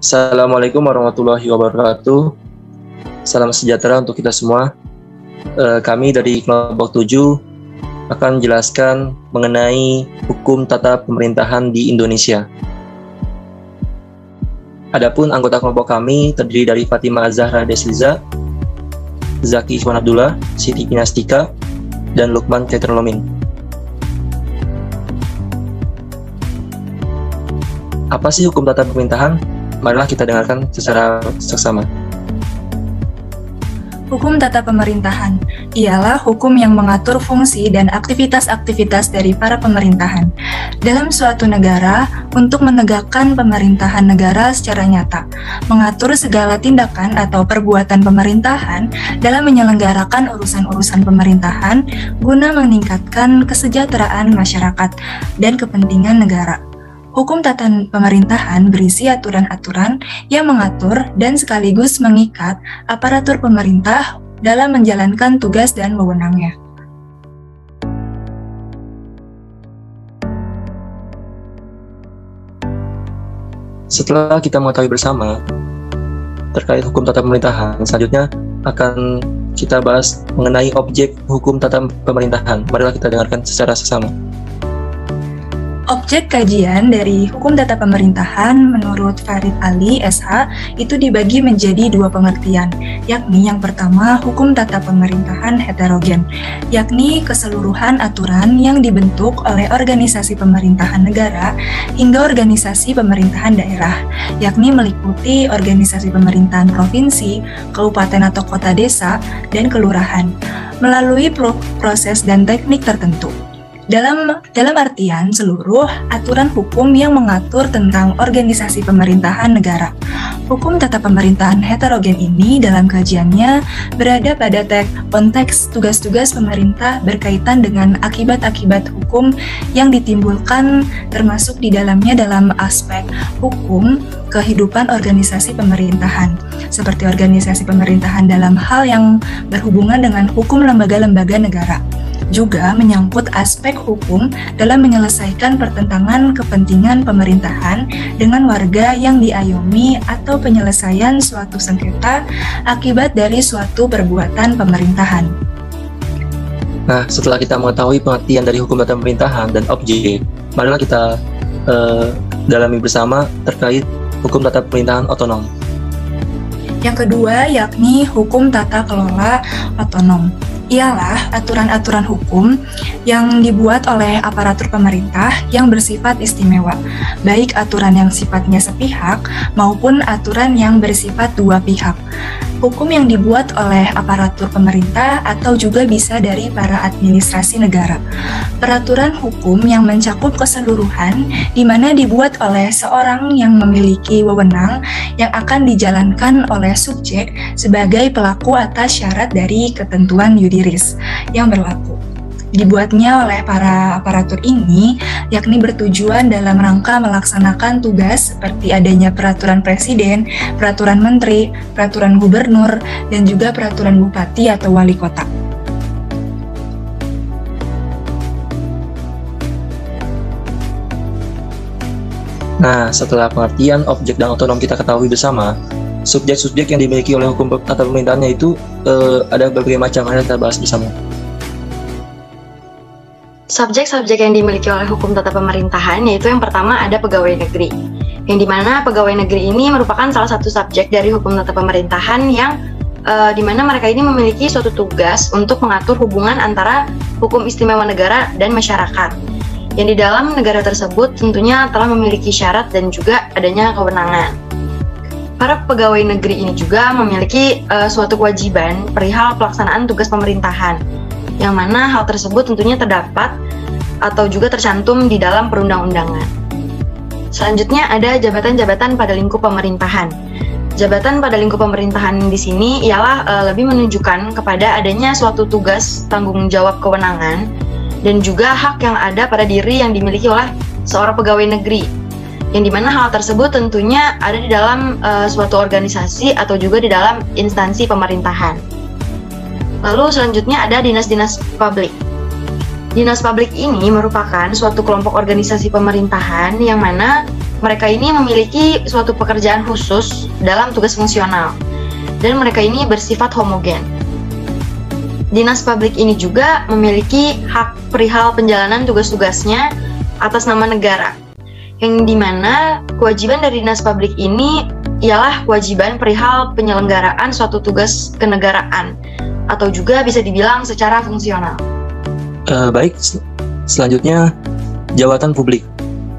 Assalamualaikum warahmatullahi wabarakatuh. Salam sejahtera untuk kita semua. Kami dari kelompok 7 akan menjelaskan mengenai hukum tata pemerintahan di Indonesia. Adapun anggota kelompok kami terdiri dari Fatimah Zahra Desliza, Zaki Iswan Abdullah, Siti Pinastika, dan Lukman Keterlomin. Apa sih hukum tata pemerintahan? Marilah kita dengarkan secara seksama. Hukum tata pemerintahan ialah hukum yang mengatur fungsi dan aktivitas-aktivitas dari para pemerintahan dalam suatu negara untuk menegakkan pemerintahan negara secara nyata, mengatur segala tindakan atau perbuatan pemerintahan dalam menyelenggarakan urusan-urusan pemerintahan guna meningkatkan kesejahteraan masyarakat dan kepentingan negara. Hukum tata pemerintahan berisi aturan-aturan yang mengatur dan sekaligus mengikat aparatur pemerintah dalam menjalankan tugas dan wewenangnya. Setelah kita mengetahui bersama terkait hukum tata pemerintahan, selanjutnya akan kita bahas mengenai objek hukum tata pemerintahan. Marilah kita dengarkan secara seksama. Objek kajian dari hukum tata pemerintahan menurut Farid Ali, SH, itu dibagi menjadi dua pengertian, yakni yang pertama hukum tata pemerintahan heterogen, yakni keseluruhan aturan yang dibentuk oleh organisasi pemerintahan negara hingga organisasi pemerintahan daerah, yakni meliputi organisasi pemerintahan provinsi, kabupaten atau kota desa, dan kelurahan, melalui proses dan teknik tertentu. Dalam artian seluruh aturan hukum yang mengatur tentang organisasi pemerintahan negara. Hukum tata pemerintahan heterogen ini dalam kajiannya berada pada konteks tugas-tugas pemerintah berkaitan dengan akibat-akibat hukum yang ditimbulkan, termasuk di dalamnya dalam aspek hukum kehidupan organisasi pemerintahan, seperti organisasi pemerintahan dalam hal yang berhubungan dengan hukum lembaga-lembaga negara. Juga menyangkut aspek hukum dalam menyelesaikan pertentangan kepentingan pemerintahan dengan warga yang diayomi atau penyelesaian suatu sengketa akibat dari suatu perbuatan pemerintahan. Nah, setelah kita mengetahui pengertian dari hukum tata pemerintahan dan objek, marilah kita dalami bersama terkait hukum tata pemerintahan otonom. Yang kedua yakni hukum tata kelola otonom. Ialah aturan-aturan hukum yang dibuat oleh aparatur pemerintah yang bersifat istimewa, baik aturan yang sifatnya sepihak maupun aturan yang bersifat dua pihak. Hukum yang dibuat oleh aparatur pemerintah atau juga bisa dari para administrasi negara. Peraturan hukum yang mencakup keseluruhan di mana dibuat oleh seorang yang memiliki wewenang yang akan dijalankan oleh subjek sebagai pelaku atas syarat dari ketentuan yudiris yang berlaku. Dibuatnya oleh para aparatur ini yakni bertujuan dalam rangka melaksanakan tugas seperti adanya peraturan presiden, peraturan menteri, peraturan gubernur, dan juga peraturan bupati atau wali kota. Nah, setelah pengertian objek dan otonom kita ketahui bersama, subjek-subjek yang dimiliki oleh hukum tata pemerintahannya itu ada berbagai macam, yang kita bahas bersama. Subjek-subjek yang dimiliki oleh hukum tata pemerintahan yaitu yang pertama ada pegawai negeri, yang dimana pegawai negeri ini merupakan salah satu subjek dari hukum tata pemerintahan yang dimana mereka ini memiliki suatu tugas untuk mengatur hubungan antara hukum istimewa negara dan masyarakat, yang di dalam negara tersebut tentunya telah memiliki syarat dan juga adanya kewenangan. Para pegawai negeri ini juga memiliki suatu kewajiban perihal pelaksanaan tugas pemerintahan, yang mana hal tersebut tentunya terdapat atau juga tercantum di dalam perundang-undangan. Selanjutnya ada jabatan-jabatan pada lingkup pemerintahan. Jabatan pada lingkup pemerintahan di sini ialah lebih menunjukkan kepada adanya suatu tugas, tanggung jawab, kewenangan, dan juga hak yang ada pada diri yang dimiliki oleh seorang pegawai negeri, yang dimana hal tersebut tentunya ada di dalam suatu organisasi atau juga di dalam instansi pemerintahan. Lalu selanjutnya ada dinas-dinas publik. Dinas publik ini merupakan suatu kelompok organisasi pemerintahan yang mana mereka ini memiliki suatu pekerjaan khusus dalam tugas fungsional, dan mereka ini bersifat homogen. Dinas publik ini juga memiliki hak perihal penjalanan tugas-tugasnya atas nama negara, yang dimana kewajiban dari dinas publik ini ialah kewajiban perihal penyelenggaraan suatu tugas kenegaraan, atau juga bisa dibilang secara fungsional. Baik, selanjutnya jabatan publik.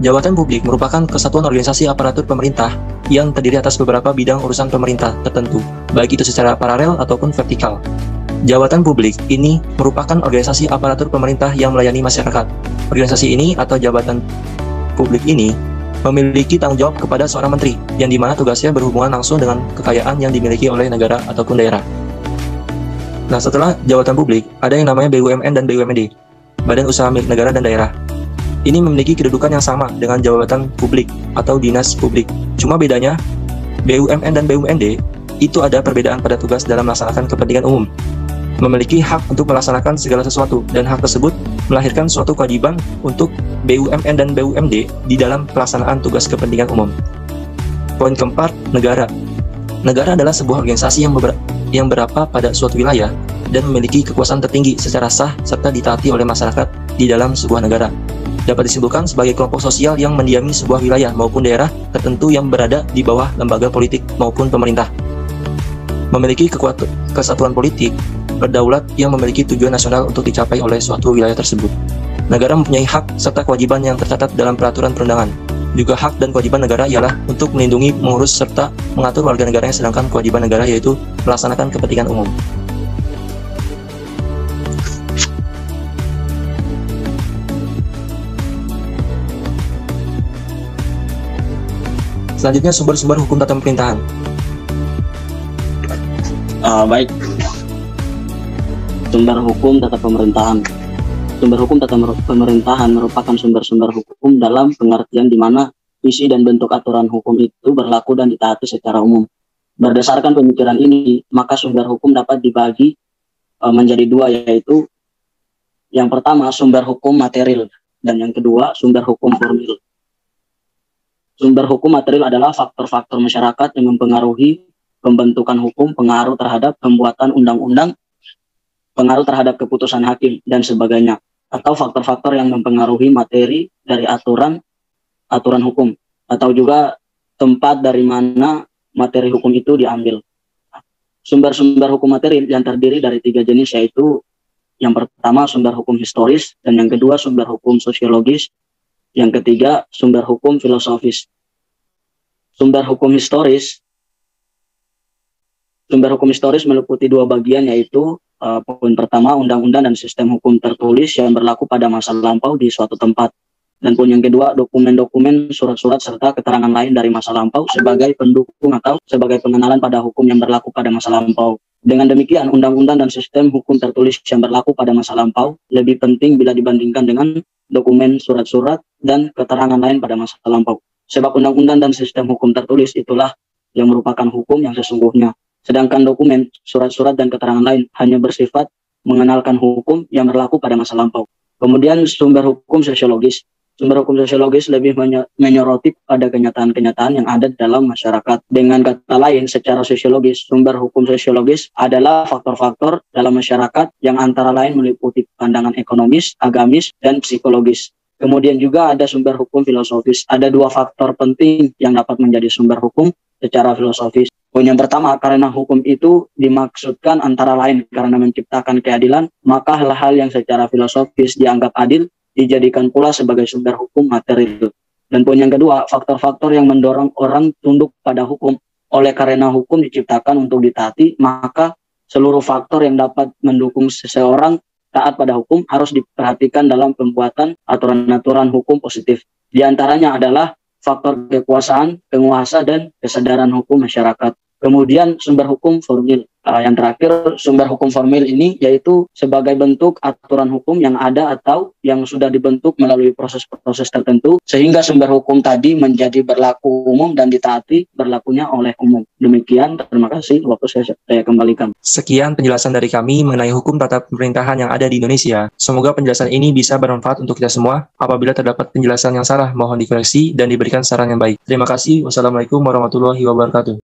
Jabatan publik merupakan kesatuan organisasi aparatur pemerintah yang terdiri atas beberapa bidang urusan pemerintah tertentu, baik itu secara paralel ataupun vertikal. Jabatan publik ini merupakan organisasi aparatur pemerintah yang melayani masyarakat. Organisasi ini atau jabatan publik ini memiliki tanggung jawab kepada seorang menteri, yang dimana tugasnya berhubungan langsung dengan kekayaan yang dimiliki oleh negara ataupun daerah. Nah, setelah jabatan publik, ada yang namanya BUMN dan BUMD, Badan Usaha Milik Negara dan Daerah. Ini memiliki kedudukan yang sama dengan jabatan publik atau dinas publik. Cuma bedanya, BUMN dan BUMD itu ada perbedaan pada tugas dalam melaksanakan kepentingan umum. Memiliki hak untuk melaksanakan segala sesuatu, dan hak tersebut melahirkan suatu kewajiban untuk BUMN dan BUMD di dalam pelaksanaan tugas kepentingan umum. Poin keempat, negara. Negara adalah sebuah organisasi yang berapa pada suatu wilayah dan memiliki kekuasaan tertinggi secara sah serta ditaati oleh masyarakat di dalam sebuah negara. Dapat disimpulkan sebagai kelompok sosial yang mendiami sebuah wilayah maupun daerah tertentu yang berada di bawah lembaga politik maupun pemerintah. Memiliki kesatuan politik, berdaulat yang memiliki tujuan nasional untuk dicapai oleh suatu wilayah tersebut. Negara mempunyai hak serta kewajiban yang tercatat dalam peraturan perundangan. Juga hak dan kewajiban negara ialah untuk melindungi, mengurus, serta mengatur warga negaranya, sedangkan kewajiban negara yaitu melaksanakan kepentingan umum. Selanjutnya, sumber-sumber hukum tata pemerintahan. Baik. Sumber hukum tata pemerintahan. Sumber hukum tata pemerintahan merupakan sumber-sumber hukum dalam pengertian di mana isi dan bentuk aturan hukum itu berlaku dan ditaati secara umum. Berdasarkan pemikiran ini, maka sumber hukum dapat dibagi menjadi dua, yaitu yang pertama sumber hukum material dan yang kedua sumber hukum formil. Sumber hukum material adalah faktor-faktor masyarakat yang mempengaruhi pembentukan hukum, pengaruh terhadap pembuatan undang-undang, pengaruh terhadap keputusan hakim, dan sebagainya. Atau faktor-faktor yang mempengaruhi materi dari aturan hukum, atau juga tempat dari mana materi hukum itu diambil. Sumber-sumber hukum material yang terdiri dari 3 jenis, yaitu yang pertama sumber hukum historis, dan yang kedua sumber hukum sosiologis, yang ketiga sumber hukum filosofis. Sumber hukum historis meliputi 2 bagian, yaitu poin pertama undang-undang dan sistem hukum tertulis yang berlaku pada masa lampau di suatu tempat, dan poin yang kedua dokumen-dokumen, surat-surat serta keterangan lain dari masa lampau sebagai pendukung atau sebagai pengenalan pada hukum yang berlaku pada masa lampau. Dengan demikian, undang-undang dan sistem hukum tertulis yang berlaku pada masa lampau lebih penting bila dibandingkan dengan dokumen, surat-surat dan keterangan lain pada masa lampau, sebab undang-undang dan sistem hukum tertulis itulah yang merupakan hukum yang sesungguhnya. Sedangkan dokumen, surat-surat, dan keterangan lain hanya bersifat mengenalkan hukum yang berlaku pada masa lampau. Kemudian sumber hukum sosiologis. Sumber hukum sosiologis lebih menyoroti pada kenyataan-kenyataan yang ada dalam masyarakat. Dengan kata lain, secara sosiologis, sumber hukum sosiologis adalah faktor-faktor dalam masyarakat yang antara lain meliputi pandangan ekonomis, agamis, dan psikologis. Kemudian juga ada sumber hukum filosofis. Ada 2 faktor penting yang dapat menjadi sumber hukum secara filosofis. Poin yang pertama, karena hukum itu dimaksudkan antara lain karena menciptakan keadilan, maka hal-hal yang secara filosofis dianggap adil dijadikan pula sebagai sumber hukum material. Dan poin yang kedua, faktor-faktor yang mendorong orang tunduk pada hukum. Oleh karena hukum diciptakan untuk ditaati, maka seluruh faktor yang dapat mendukung seseorang taat pada hukum harus diperhatikan dalam pembuatan aturan-aturan hukum positif. Di antaranya adalah faktor kekuasaan, penguasa, dan kesadaran hukum masyarakat. Kemudian sumber hukum formil. Yang terakhir, sumber hukum formil ini yaitu sebagai bentuk aturan hukum yang ada atau yang sudah dibentuk melalui proses-proses tertentu sehingga sumber hukum tadi menjadi berlaku umum dan ditaati berlakunya oleh umum. Demikian, terima kasih. Waktu saya kembalikan. Sekian penjelasan dari kami mengenai hukum tata pemerintahan yang ada di Indonesia. Semoga penjelasan ini bisa bermanfaat untuk kita semua. Apabila terdapat penjelasan yang salah, mohon dikoreksi dan diberikan saran yang baik. Terima kasih. Wassalamualaikum warahmatullahi wabarakatuh.